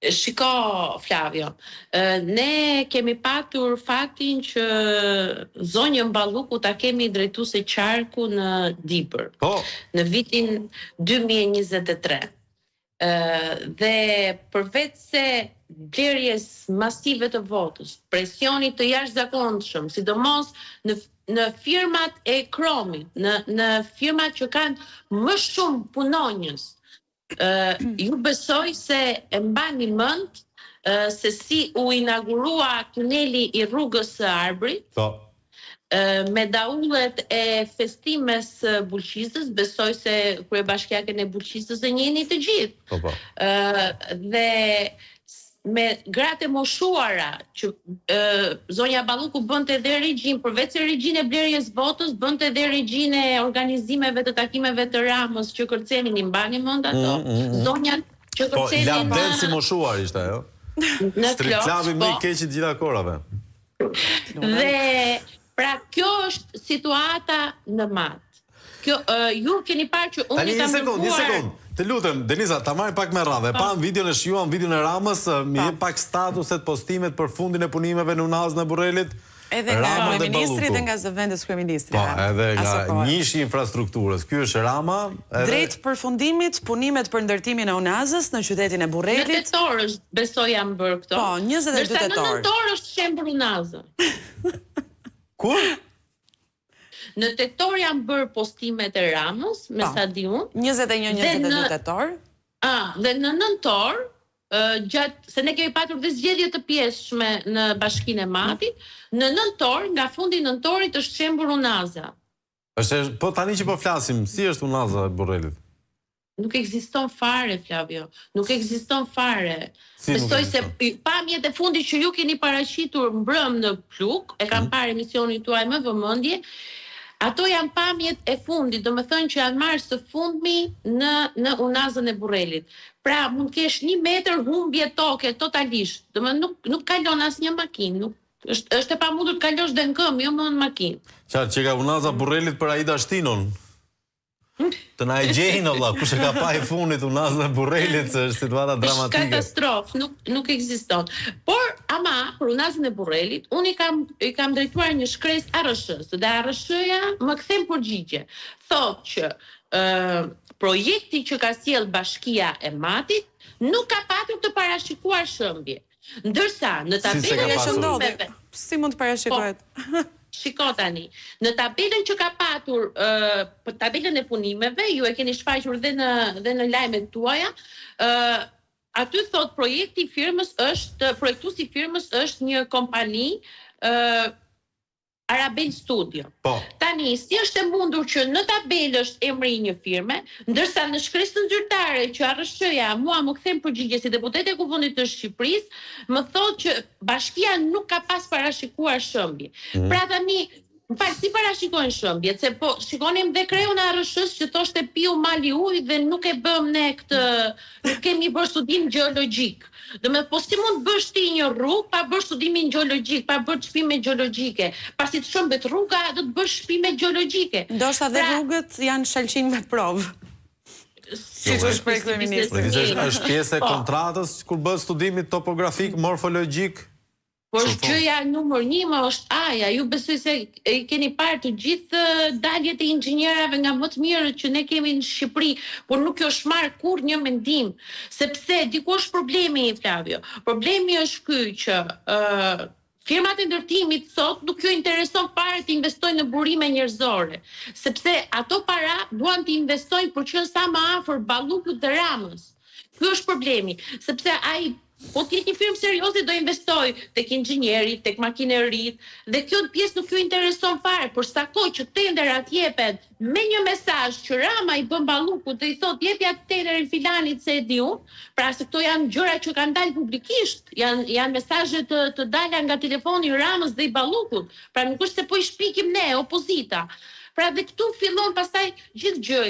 Shiko, Flavio, ne kemi patur fatin që zonjën Balluku ta kemi drejtuese qarku në Dibër, në vitin 2023. Dhe përveç se blerjes masive të votës, presionit të jashtëzakonshëm, sidomos në firmat e Kromit, në firmat që kanë më shumë punonjës, ju besoj se e mbani mend se si u inaugurua tuneli i rrugës së Arbrit, me daullet e festimes Bulqizës, besoj se kryebashkiaken e Bulqizës e njihni të gjithë. Dhe me gratë e moshuara që zonja Balluku bënte edhe regjin, përveç se regjinë e blerjes votës, bënte edhe regjinë e organizimeve të takimeve të Ramës që kërcenin, i mbani mend ato? Zonja që kërcenin. Po, lavdel si moshuar ishte ajo. Street clubi më i keq i gjitha kohërave. Dhe pra kjo është situata në mat. Ju keni parë që unë kam dërguar. Një sekond. Të lutem, Denisa, ta marrim pak me radhë. Pa videon e shijuam videon e Ramës, më jep pak statuset, postimet për fundin e punimeve në Unazën e Burrelit. Edhe nga kryeministri dhe nga zëvendës kryeministri. Po, edhe nga njëshi infrastrukturës. Ky është Rama. Drejt përfundimit, punimet për ndërtimin e Unazës në qytetin e Burrelit. Në tetor është, besoj janë bërë këto. Po, 22 tetor. Në nëntor është shembur Unazë. Kur? Në tetor janë bërë postimet e Ramës, me sa di unë. 21-22 tetor. Dhe në nëntor, se ne kemi patur dhe zgjedhje të pjesshme në Bashkinë e Matit, në nëntor, nga fundi nëntorit është shembur Unaza. Po tani që po flasim, si është Unaza e Burrelit? Nuk ekziston fare, Flavio. Nuk ekziston fare. Besoj se pamjet e fundit që ju keni paraqitur mbrëm në Pluk, e kam parë emisionin tuaj më vëmendje. Ato janë pamjet e fundit, do me thënë që janë marrë së fundmi në Unazën e Burrelit. Pra, mund kesh 1 metër humbje toke totalisht. Do me nuk kalon asnjë makinë. Është e pamundur të kalosh dhe në këmbë, jo më në makinë. Qartë që ka Unaza Burrelit për Aida Shtinon. Të na e gjejnë, Allah, kush e ka pa i funit Unazën e Burrelit, se është situata dramatike. Është katastrofë, nuk ekziston. Por, ama, për Unazën e Burrelit, unë i kam drejtuar një shkresë ARSH-s, dhe ARSH-ja më kthen përgjigje. Thotë që projekti që ka sjell Bashkia e Matit nuk ka patur të parashikuar shëmbje. Ndërsa, në tabelën e shëmbjeve... Si mund të parashikohet? Shiko tani, në tabelën që ka patur, tabelën e punimeve, ju e keni shfaqur dhe në lajmet tuaja, aty thot projektuesi firmës është një kompani Arabel Studio. Tani, si është e mundur që në tabelë është emri një firme, ndërsa në shkresën zyrtare që ARSH-ja mua më kthen përgjigje si deputete e Kuvendit të Shqipërisë, më thotë që bashkia nuk ka pas parashikuar shëmbje. Pra tani, si parashikojnë shëmbjet, se po shikonim dhe kreun e ARSH-s që thoshte piu mali ujë dhe nuk e bëm ne këtë, nuk kemi bërë studim gjeologjik. Po si mund bësh ti një rrugë pa bërë studimin gjeologjik, pa bërë shpime gjeologjike, pasi të shëmbet rruga, do të bësh shpime gjeologjike. Ndoshta dhe rrugët janë shalqin me provë. Si që është për kryeministri. Është pjesë e kontratës kur bëhet studimi topografik, morfologjik? Por gjëja numër 1 është aja, ju besoj se keni parë të gjithë daljet e inxhinierave nga më të mirët që ne kemi në Shqipëri, por nuk është marrë kur një mendim, sepse diku është problemi, Flavio. Problemi është ky që firmat e ndërtimit sot nuk ju intereson fare të investojnë në burime njerëzore, sepse ato para duan të investojnë për që sa më afër Ballukut dhe Ramës. Ky është problemi, sepse ai po të jetë një firmë serioze do investoj tek inxhinierit, tek makinerit, dhe kjo pjesë nuk ju intereson fare, por sa kohë që tenderat jepen me një mesazh që Rama i bën Ballukut dhe i thot jepi atë tenderin filanit se e di unë, pra se këto janë gjëra që kanë dalë publikisht, janë mesazhe të dala nga telefoni i Ramës dhe i Ballukut, pra nuk është se po i shpikim ne, opozita. Pra dhe këtu fillon pastaj gjithë gjëja.